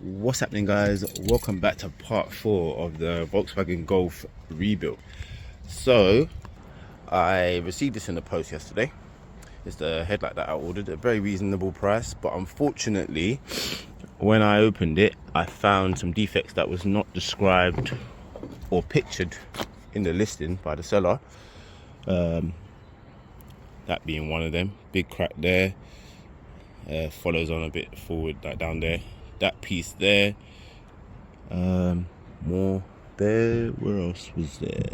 What's happening, guys? Welcome back to part 4 of the Volkswagen Golf rebuild. So I received this in the post yesterday. It's the headlight that I ordered at a very reasonable price, but unfortunately when I opened it I found some defects that was not described or pictured in the listing by the seller. That being one of them. Big crack there, follows on a bit forward, like down there. That piece there, more there. Where else was there?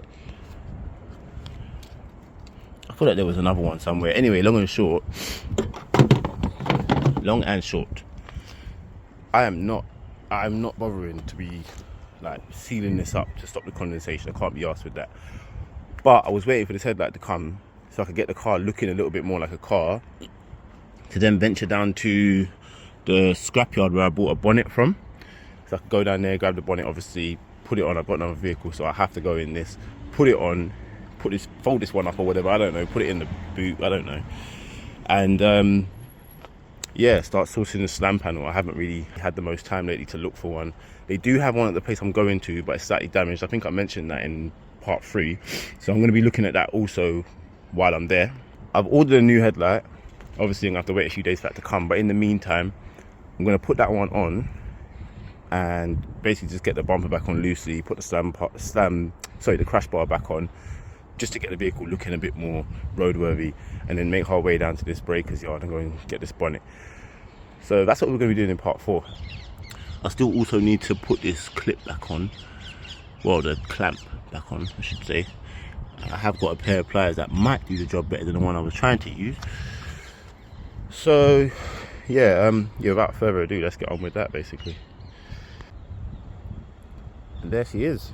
I feel like there was another one somewhere. Anyway, long and short, I'm not bothering to be like sealing this up to stop the condensation. I can't be asked with that. But I was waiting for this headlight to come so I could get the car looking a little bit more like a car, to then venture down to the scrapyard where I bought a bonnet from. So I could go down there, grab the bonnet, obviously put it on. I've got another vehicle, so I have to go in this, put it on, fold this one up or whatever, I don't know, put it in the boot, I don't know. And yeah, start sourcing the slam panel. I haven't really had the most time lately to look for one. They do have one at the place I'm going to, but it's slightly damaged. I think I mentioned that in part 3. So I'm going to be looking at that also while I'm there. I've ordered a new headlight. Obviously I'm going to have to wait a few days for that to come, but in the meantime I'm going to put that one on and basically just get the bumper back on loosely, put the crash bar back on, just to get the vehicle looking a bit more roadworthy, and then make our way down to this breaker's yard and go and get this bonnet. So that's what we're going to be doing in part 4. I still also need to put this clip back on, well, the clamp back on I should say. I have got a pair of pliers that might do the job better than the one I was trying to use. So yeah, without further ado, let's get on with that basically. And there she is,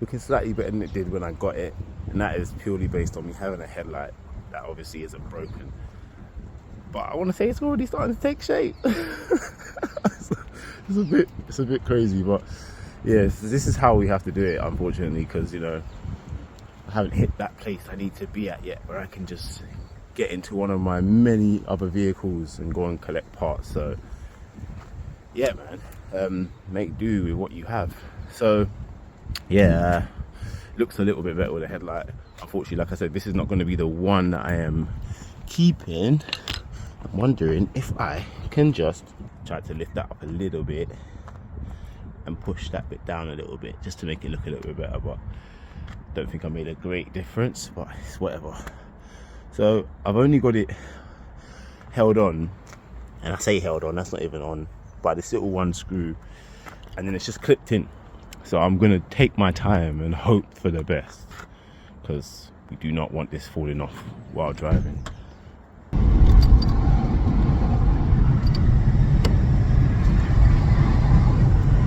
looking slightly better than it did when I got it, and that is purely based on me having a headlight that obviously isn't broken. But I want to say it's already starting to take shape. It's a bit crazy, but yeah, this is how we have to do it, unfortunately, because you know I haven't hit that place I need to be at yet where I can just get into one of my many other vehicles and go and collect parts. So yeah, man, make do with what you have. So yeah, looks a little bit better with a headlight. Unfortunately, like I said, this is not going to be the one that I am keeping. I'm wondering if I can just try to lift that up a little bit and push that bit down a little bit just to make it look a little bit better, but don't think I made a great difference, but it's whatever. So I've only got it held on, and I say held on, that's not even on, by this little one screw, and then it's just clipped in. So I'm going to take my time and hope for the best, because we do not want this falling off while driving.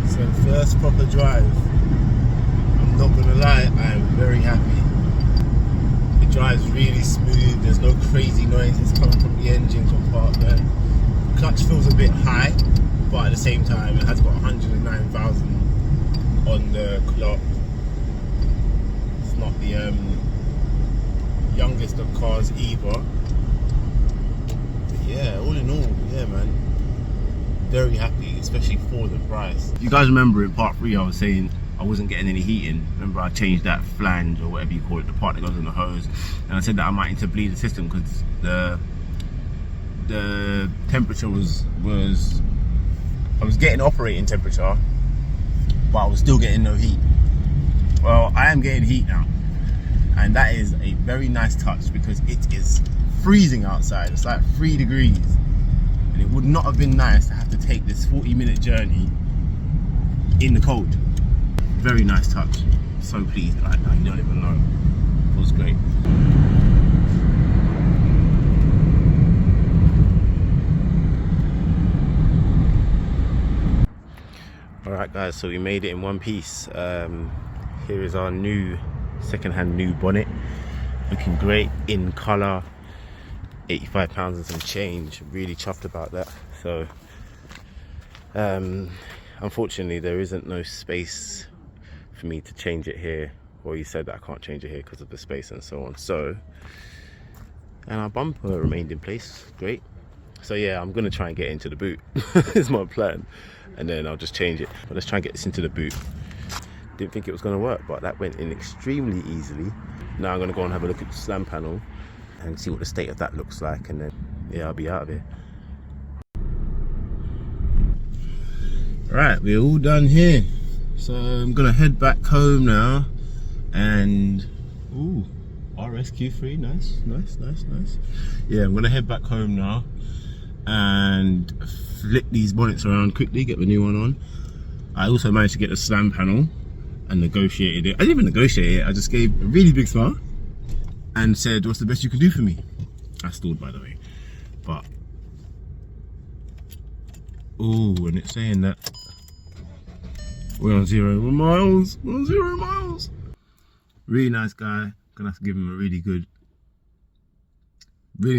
So first proper drive, I'm not going to lie, I am very happy. It drives really smooth, there's no crazy noises coming from the engine compartment. Clutch feels a bit high, but at the same time it has got 109,000 on the clock. It's not the youngest of cars either. But yeah, all in all, yeah man, very happy, especially for the price. You guys remember in part 3 I was saying I wasn't getting any heating. Remember I changed that flange, or whatever you call it, the part that goes in the hose, and I said that I might need to bleed the system because the temperature was I was getting operating temperature, but I was still getting no heat. Well, I am getting heat now, and that is a very nice touch because it is freezing outside. It's like 3 degrees, and it would not have been nice to have to take this 40-minute journey in the cold. Very nice touch. So pleased right now, you don't even know. It was great. Alright guys, so we made it in one piece. Here is our new second-hand new bonnet, looking great in colour. £85 and some change. Really chuffed about that. So unfortunately there isn't no space for me to change it here. Well, you said that I can't change it here because of the space and so on. So, and our bumper remained in place, great. So yeah, I'm gonna try and get into the boot. Is my plan, and then I'll just change it. But let's try and get this into the boot. Didn't think it was gonna work, but that went in extremely easily. Now I'm gonna go and have a look at the slam panel and see what the state of that looks like, and then yeah, I'll be out of here. Right, we're all done here. So I'm gonna head back home now, and ooh, RSQ3, nice. Yeah, I'm gonna head back home now and flip these bonnets around quickly, get the new one on. I also managed to get the slam panel and negotiated it. I didn't even negotiate it, I just gave a really big smile and said, what's the best you can do for me? I stalled, by the way, but oh, and it's saying that we're on 0 miles. We're on 0 miles. Really nice guy. Gonna have to give him a really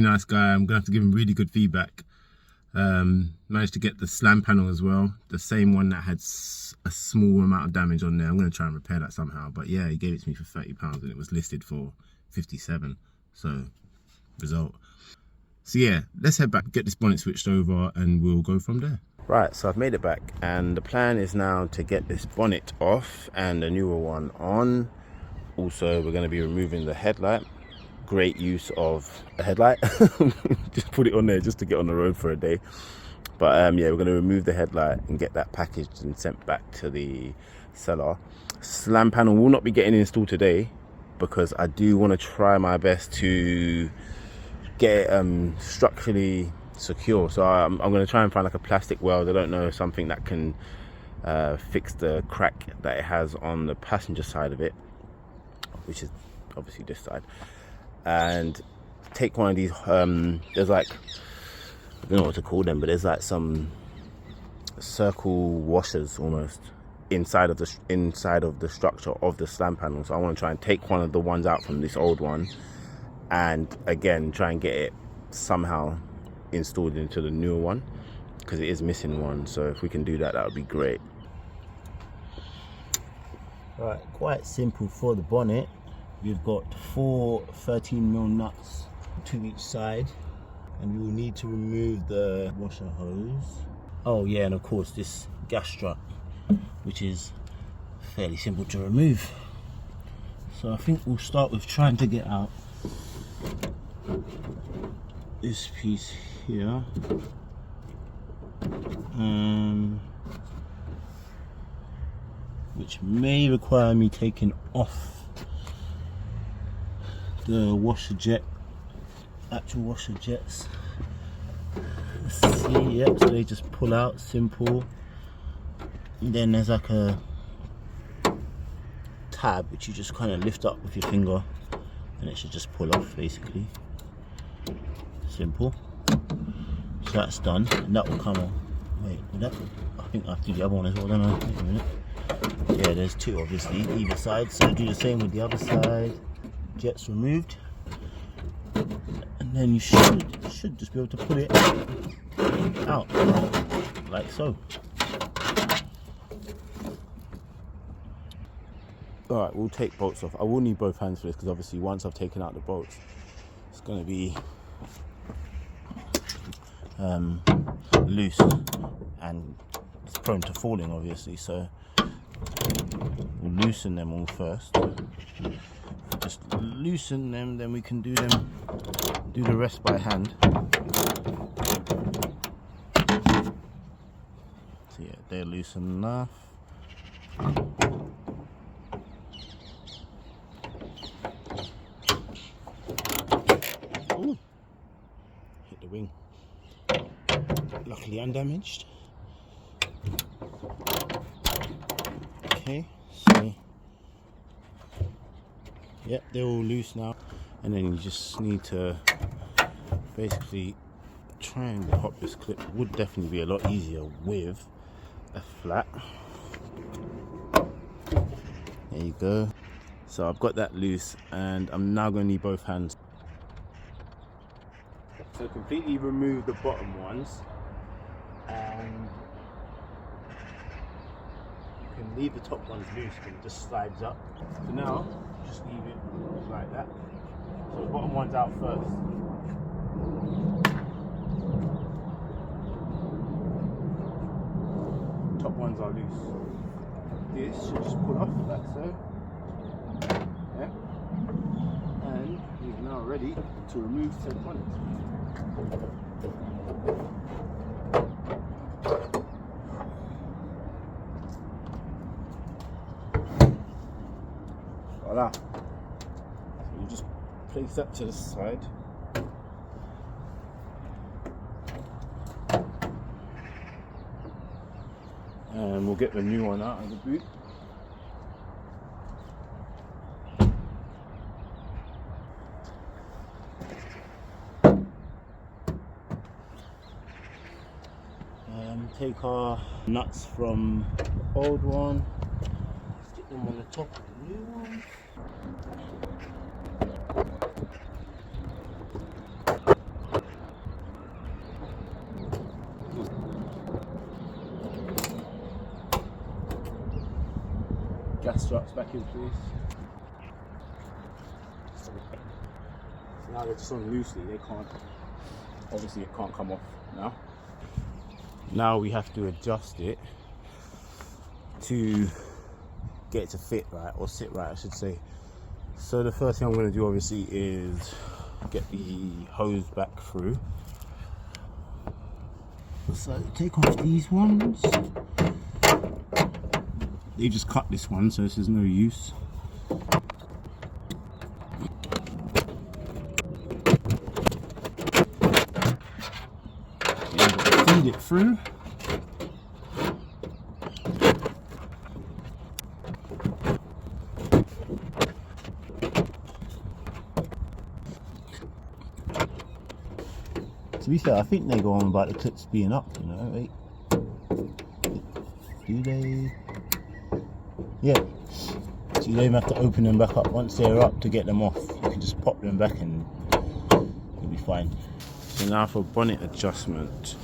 nice guy. I'm gonna have to give him really good feedback. Managed to get the slam panel as well, the same one that had a small amount of damage on there. I'm gonna try and repair that somehow, but yeah, he gave it to me for £30 and it was listed for 57. So result. So yeah, let's head back, get this bonnet switched over, and we'll go from there. Right, so I've made it back, and the plan is now to get this bonnet off and a newer one on. Also, we're going to be removing the headlight. Great use of a headlight. Just put it on there just to get on the road for a day. But yeah, we're going to remove the headlight and get that packaged and sent back to the seller. Slam panel will not be getting installed today because I do want to try my best to get it structurally secure. So I'm going to try and find like a plastic weld, I don't know, something that can fix the crack that it has on the passenger side of it, which is obviously this side, and take one of these there's like, I don't know what to call them, but there's like some circle washers almost inside of the structure of the slam panel. So I want to try and take one of the ones out from this old one and again try and get it somehow installed into the newer one, because it is missing one. So if we can do that, that would be great. Right, quite simple for the bonnet. We've got 4 13mm nuts to each side, and we will need to remove the washer hose. Oh yeah, and of course this gas strut, which is fairly simple to remove. So I think we'll start with trying to get out this piece here, which may require me taking off the washer jet, actual washer jets. Let's see, yep, so they just pull out, simple. And then there's like a tab which you just kind of lift up with your finger and it should just pull off, basically. Simple. So that's done, and that will come on. Wait, I think I have to do the other one as well, don't I? Wait a minute. Yeah, there's 2 obviously either side, so do the same with the other side. Jets removed, and then you should just be able to pull it out like so. All right, we'll take bolts off. I will need both hands for this because obviously once I've taken out the bolts, it's going to be loose and it's prone to falling obviously, so we'll loosen them all first. Just loosen them, then we can do the rest by hand. So yeah, they're loose enough. Ooh, hit the wing. Luckily undamaged. Okay, so yep, they're all loose now, and then you just need to basically try and pop this clip. Would definitely be a lot easier with a flat. There you go. So I've got that loose, and I'm now going to need both hands. So completely remove the bottom ones, and you can leave the top ones loose because it just slides up. So now, just leave it like that. So the bottom one's out first. top ones are loose. This should just pull off like so. Yeah. And we're now ready to remove said bonnet. Voila. So you just place that to the side. And we'll get the new one out of the boot. Take our nuts from the old one, stick them on the top of the new one. Gas straps back in place. So now they're just on loosely, they can't, obviously it can't come off now. Now we have to adjust it to get it to fit right, or sit right I should say. So the first thing I'm going to do obviously is get the hose back through. So take off these ones. They just cut this one, so this is no use. Feed it through. To be fair, I think they go on about the clips being up, you know, right? Do they? Yeah. So you don't even have to open them back up. Once they're up to get them off, you can just pop them back and you'll be fine. So now for bonnet adjustment.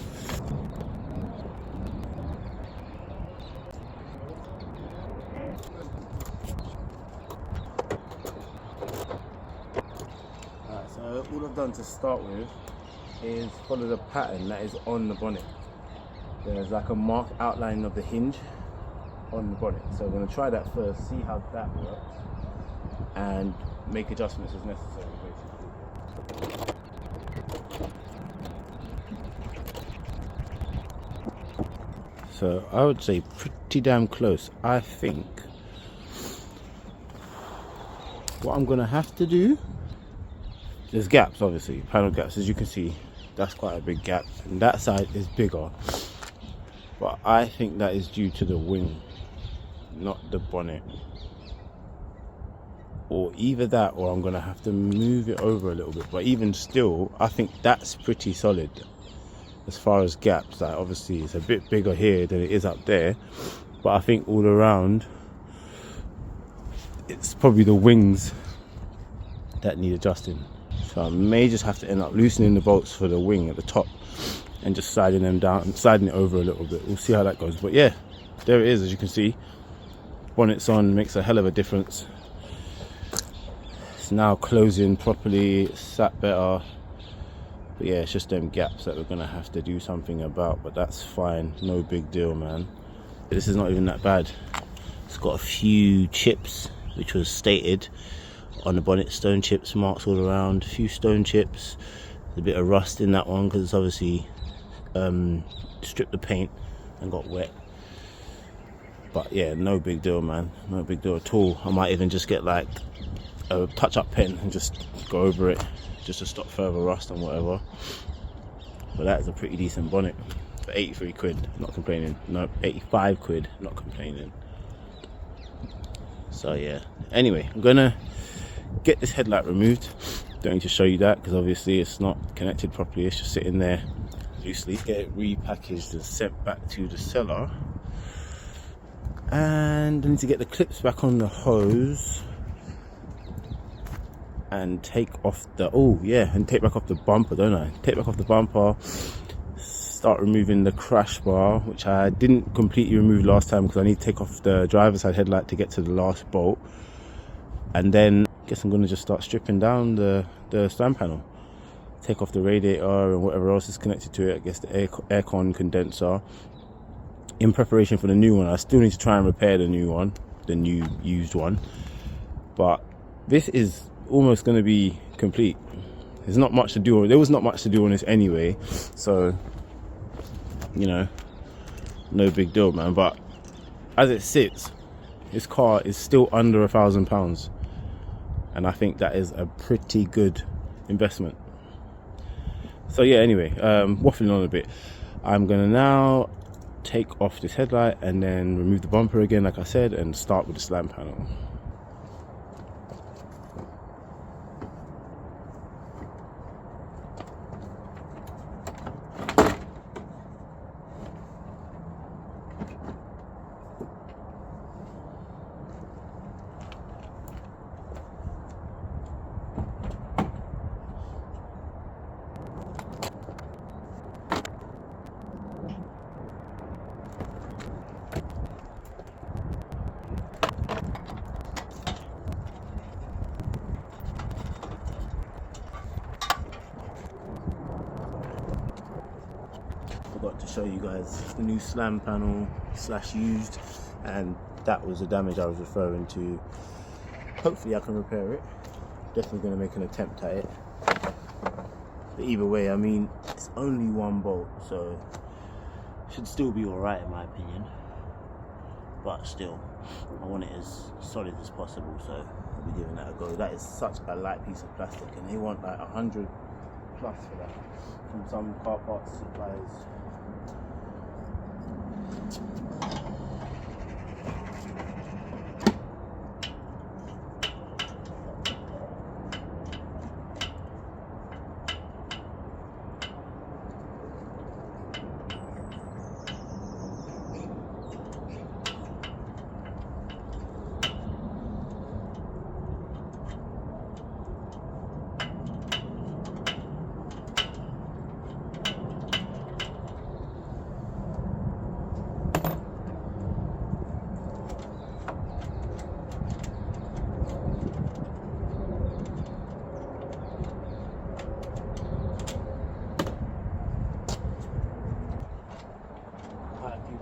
Alright, so all I've done to start with is follow the pattern that is on the bonnet. There's like a mark outline of the hinge on the bonnet. So I'm going to try that first, see how that works, and make adjustments as necessary basically. So I would say pretty damn close. I think what I'm going to have to do, there's gaps obviously, panel gaps, as you can see. That's quite a big gap, and that side is bigger, but I think that is due to the wing, not the bonnet. Or either that, or I'm gonna have to move it over a little bit. But even still, I think that's pretty solid as far as gaps. Like obviously it's a bit bigger here than it is up there, but I think all around it's probably the wings that need adjusting. So I may just have to end up loosening the bolts for the wing at the top and just sliding them down and sliding it over a little bit. We'll see how that goes. But yeah, there it is. As you can see, bonnet's on, makes a hell of a difference. It's now closing properly, it's sat better. But yeah, it's just them gaps that we're gonna have to do something about, but that's fine, no big deal, man. This is not even that bad. It's got a few chips, which was stated on the bonnet, stone chips marks all around, a few stone chips. There's a bit of rust in that one because it's obviously stripped the paint and got wet. But yeah, no big deal, man, no big deal at all. I might even just get like a touch-up pen and just go over it just to stop further rust and whatever. But that is a pretty decent bonnet for 83 quid, not complaining. No, 85 quid, not complaining. So yeah, anyway, I'm gonna get this headlight removed. Don't need to show you that because obviously it's not connected properly, it's just sitting there loosely. Get it repackaged and sent back to the seller, and I need to get the clips back on the hose and take off the and take back off the bumper, don't I? Take back off the bumper, start removing the crash bar, which I didn't completely remove last time because I need to take off the driver's side headlight to get to the last bolt. And then I guess I'm going to just start stripping down the stand panel, take off the radiator and whatever else is connected to it. I guess the aircon condenser, in preparation for the new one. I still need to try and repair the new one, the new used one, but this is almost going to be complete. There's not much to do. There was not much to do on this anyway, so you know, no big deal, man. But as it sits, this car is still under £1,000, and I think that is a pretty good investment. So yeah, anyway, waffling on a bit. I'm gonna now take off this headlight and then remove the bumper again, like I said, and start with the slam panel. Forgot to show you guys the new slam panel slash used, and that was the damage I was referring to. Hopefully I can repair it. Definitely going to make an attempt at it. But either way, I mean, it's only one bolt, so it should still be alright in my opinion. But still, I want it as solid as possible, so I'll be giving that a go. That is such a light piece of plastic, and they want like 100 plus for that from some car parts suppliers.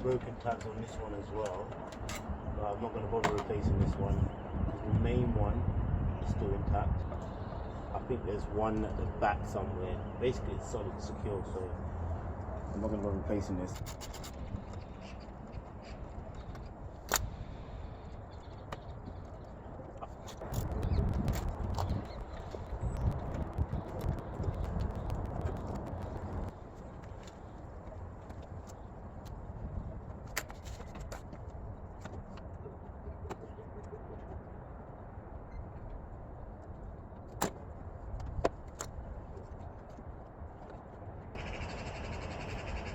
Broken tabs on this one as well, but I'm not going to bother replacing this one because the main one is still intact. I think there's one at the back somewhere. Basically it's solid and secure, so I'm not going to bother replacing this.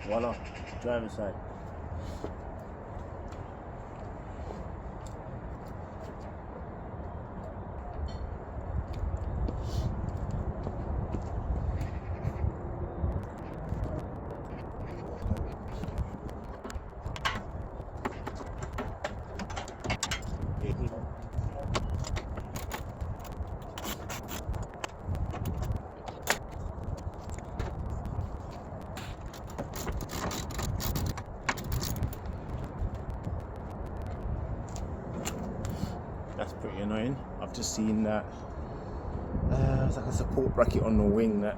Voila, driver's side. That's pretty annoying. I've just seen that it's like a support bracket on the wing that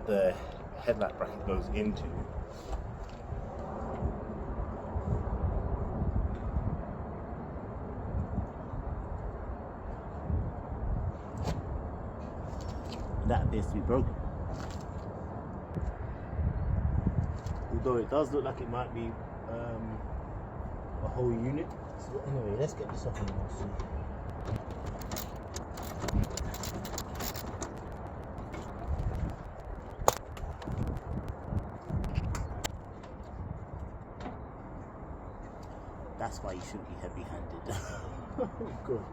the headlight bracket goes into. That appears to be broken. Although it does look like it might be a whole unit. So anyway, let's get this off and we'll see. That's why you shouldn't be heavy-handed. Oh god.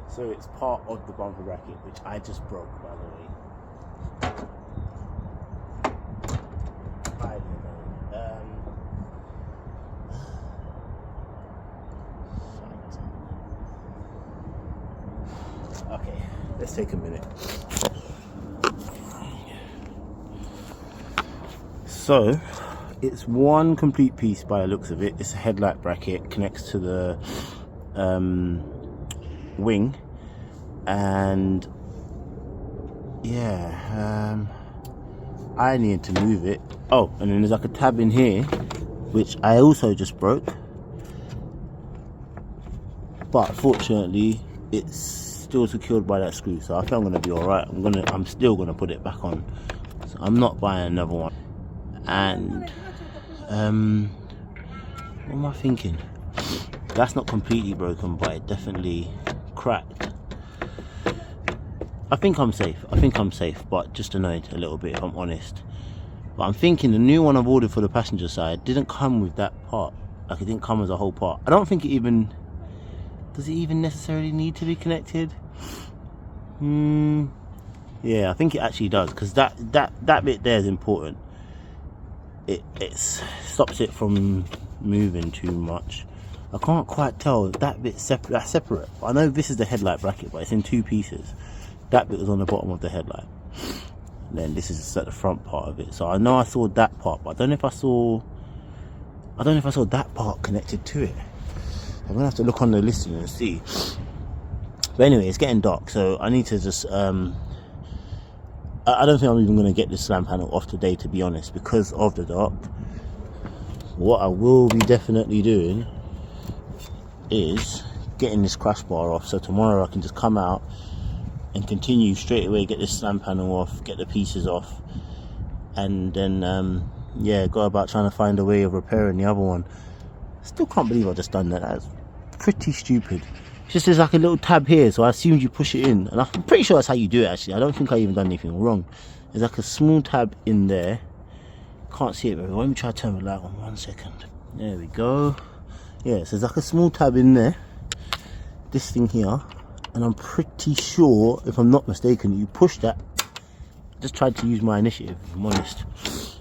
So it's part of the bumper bracket, which I just broke, by the way. Okay, let's take a minute. So it's one complete piece by the looks of it. It's a headlight bracket, connects to the wing, and yeah, I need to move it. Oh, and then there's like a tab in here which I also just broke, but fortunately it's still secured by that screw, so I think I'm gonna be all right. I'm still gonna put it back on, so I'm not buying another one. And what am I thinking? That's not completely broken, but it definitely cracked. I think I'm safe, but just annoyed a little bit if I'm honest. But I'm thinking the new one I've ordered for the passenger side didn't come with that part. Like, it didn't come as a whole part. I don't think it even, does it even necessarily need to be connected? Yeah, I think it actually does, because that bit there is important. It stops it from moving too much. I can't quite tell that bit that's separate. I know this is the headlight bracket, but it's in two pieces. That bit was on the bottom of the headlight, and then this is just at the front part of it. So I know I saw that part, but I don't know if I saw that part connected to it. I'm gonna have to look on the listing and see. But anyway, it's getting dark, so I need to just I don't think I'm even gonna get this slam panel off today, to be honest, because of the dark. What I will be definitely doing is getting this crash bar off, so tomorrow I can just come out and continue straight away, get this slam panel off, get the pieces off, and then yeah, go about trying to find a way of repairing the other one. Still can't believe I just done that. That's pretty stupid. It's just there's like a little tab here, so I assumed you push it in, and I'm pretty sure that's how you do it actually. I don't think I even done anything wrong. There's like a small tab in there. Can't see it very well. Let me try to turn the light on 1 second. There we go. Yeah, so there's like a small tab in there, this thing here, and I'm pretty sure, if I'm not mistaken, you push that. Just tried to use my initiative, if I'm honest.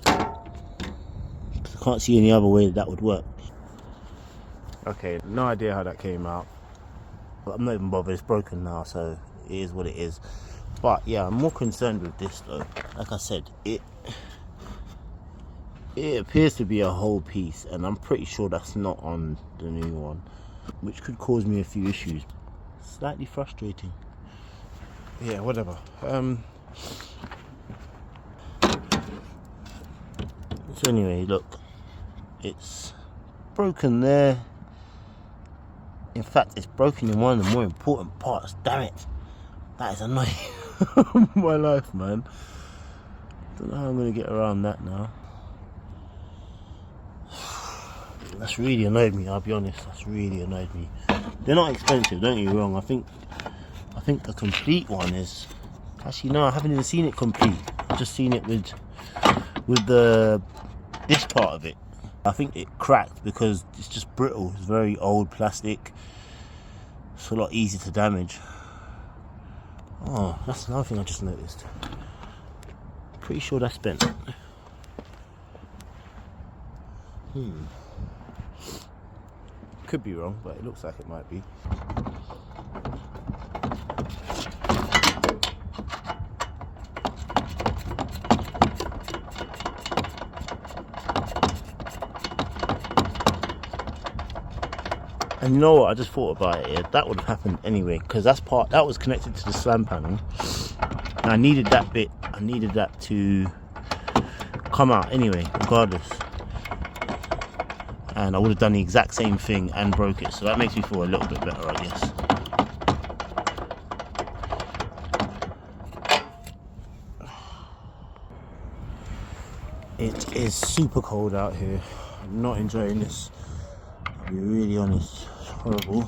I can't see any other way that would work. Okay, no idea how that came out, but I'm not even bothered. It's broken now, so it is what it is. But yeah, I'm more concerned with this though. Like I said, it appears to be a whole piece, and I'm pretty sure that's not on the new one, which could cause me a few issues. Slightly frustrating. Yeah, whatever. So anyway, look, it's broken there. In fact, it's broken in one of the more important parts. Damn it, that is annoying. My life, man. Don't know how I'm gonna get around that now. That's really annoyed me, I'll be honest. That's really annoyed me. They're not expensive, don't get me wrong. I think the complete one is, actually no, I haven't even seen it complete. I've just seen it with this part of it. I think it cracked because it's just brittle. It's very old plastic. It's a lot easier to damage. Oh, that's another thing I just noticed. Pretty sure that's bent. Could be wrong, but it looks like it might be. And you know what, I just thought about it, yeah, that would have happened anyway, because that was connected to the slam panel, and I needed that bit, I needed that to come out anyway, regardless. And I would have done the exact same thing and broke it, so that makes me feel a little bit better, I guess. It is super cold out here. I'm not enjoying this, I'll be really honest. It's horrible.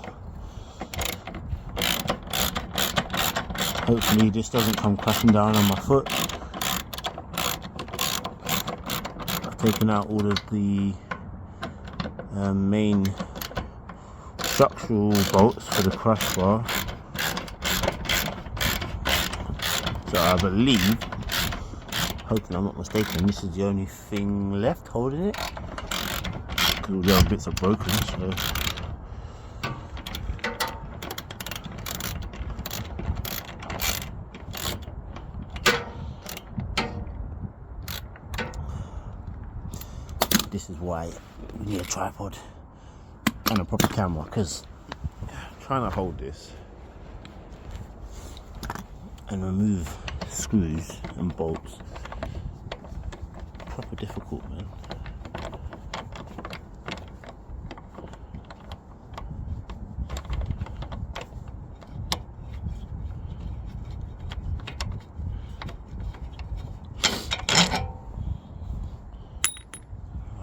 Hopefully this doesn't come crashing down on my foot. I've taken out all of the main structural bolts for the crash bar, so I believe, hoping I'm not mistaken, this is the only thing left holding it, because all the other bits are broken. So this is why you need a tripod and a proper camera, because Trying to hold this. and remove screws and bolts, proper difficult, man.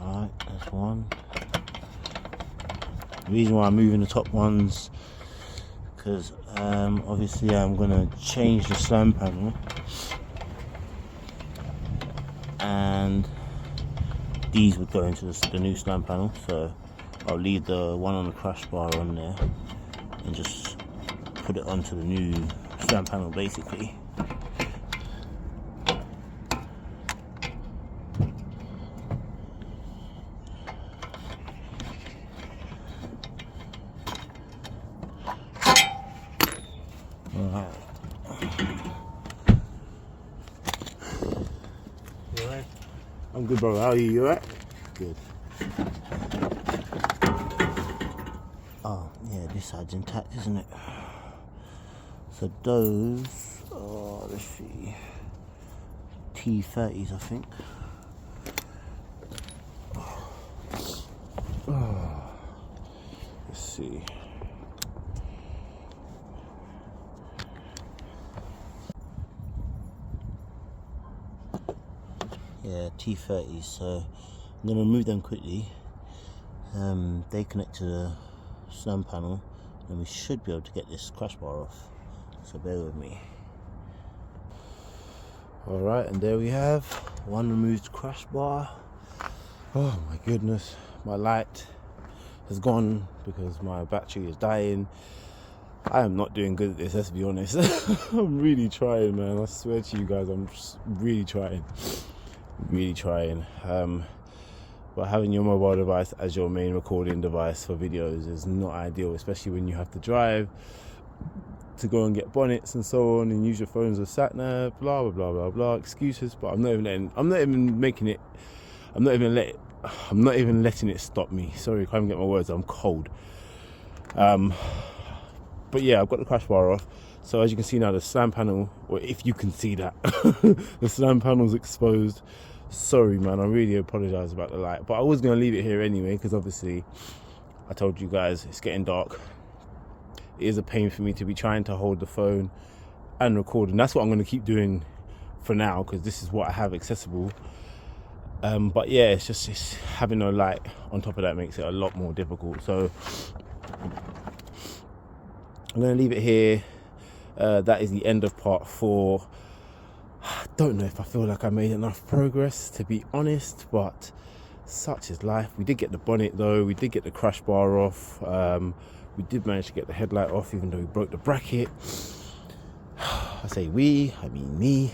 Alright, that's one. The reason why I'm moving the top ones, because obviously I'm going to change the slam panel, and these would go into the new slam panel, so I'll leave the one on the crash bar on there and just put it onto the new slam panel basically. Alright. You alright? I'm good, bro. How are you? You alright? Good. Oh, yeah, this side's intact, isn't it? So those are, let's see, T30s, I think. Let's see. Yeah, T30s, so I'm going to remove them quickly. They connect to the slam panel, and we should be able to get this crash bar off, so bear with me. Alright, and there we have one removed crash bar. Oh my goodness, my light has gone because my battery is dying. I am not doing good at this, let's be honest. I'm really trying, man. I swear to you guys, I'm just really trying. But having your mobile device as your main recording device for videos is not ideal, especially when you have to drive to go and get bonnets and so on, and use your phone as a sat nav, blah blah blah blah blah. Excuses, but I'm not even letting it stop me. Sorry, I can't even get my words. I'm cold. But yeah, I've got the crash bar off. So as you can see now, the slam panel, or if you can see that, the slam panel's exposed. Sorry, man, I really apologize about the light, but I was going to leave it here anyway, because obviously I told you guys it's getting dark. It is a pain for me to be trying to hold the phone and record, and that's what I'm going to keep doing for now, because this is what I have accessible. But yeah, it's having no light on top of that makes it a lot more difficult. So I'm going to leave it here. That is the end of part 4. I don't know if I feel like I made enough progress, to be honest, but such is life. We did get the bonnet though, we did get the crash bar off, we did manage to get the headlight off even though we broke the bracket. I say we, I mean me.